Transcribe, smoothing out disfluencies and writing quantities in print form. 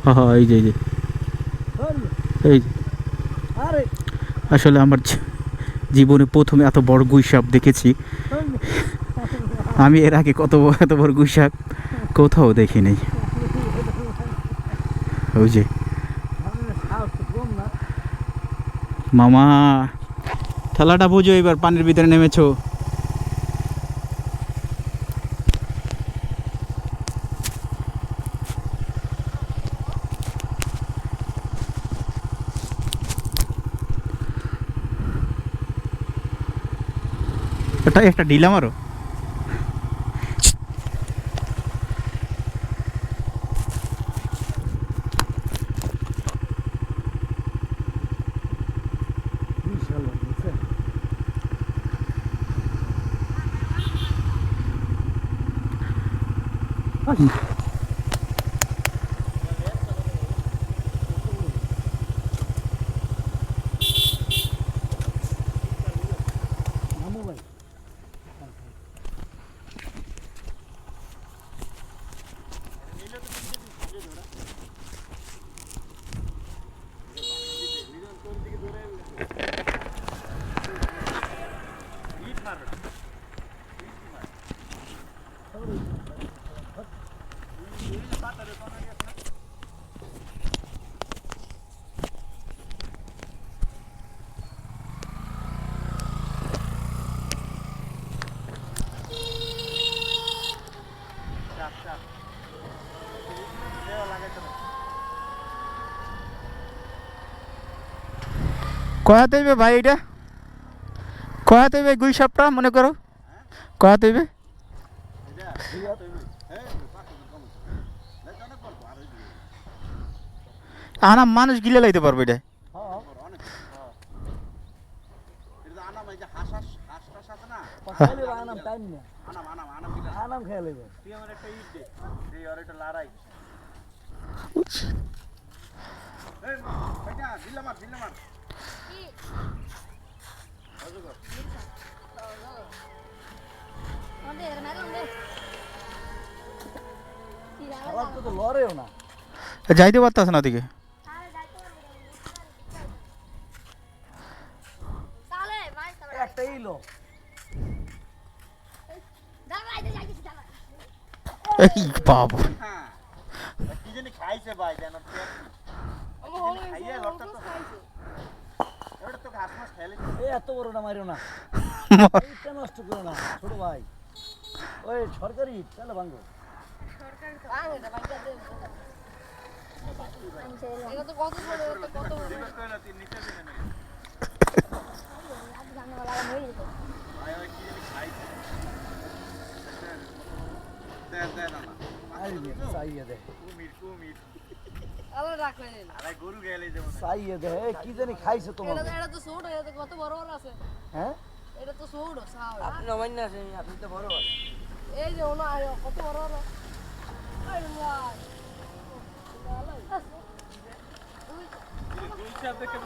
হ্যাঁ হ্যাঁ, এই যে এই যে আরে আসলে আমার জীবনে প্রথমে এত বড় গুই সাপ দেখেছি। আমি এর আগে এত বড় গুই সাপ কোথাও দেখিনি। ওই যে মামা, খেলাটা বুঝো, এবার পানির ভিতরে নেমেছো। এটা একটা ঢিলা মারো। কয়াতে হইবে ভাই, এটা কয়াতে হইবে গুই সাপটা মনে করো, কয়াতে হইবে? আনা মানুষ গিলে লাইতে পারবে এটা। যাইতে পারতাস না ওদিকে। এই বাবা, এত বড় না মারিও না, নষ্ট করো না ছোট ভাই। ওই সরকারি চলো ভাঙ্গো। কি জানি খাইছে তোমার? কত বড় বড় আছে। হ্যাঁ এটা তো ছোট সাও। আপনি নমান্য আছেন, আপনি তো বড় আছেন। এই যে ওনা কত বড় বড়। এই ভাই দুই চার দেখে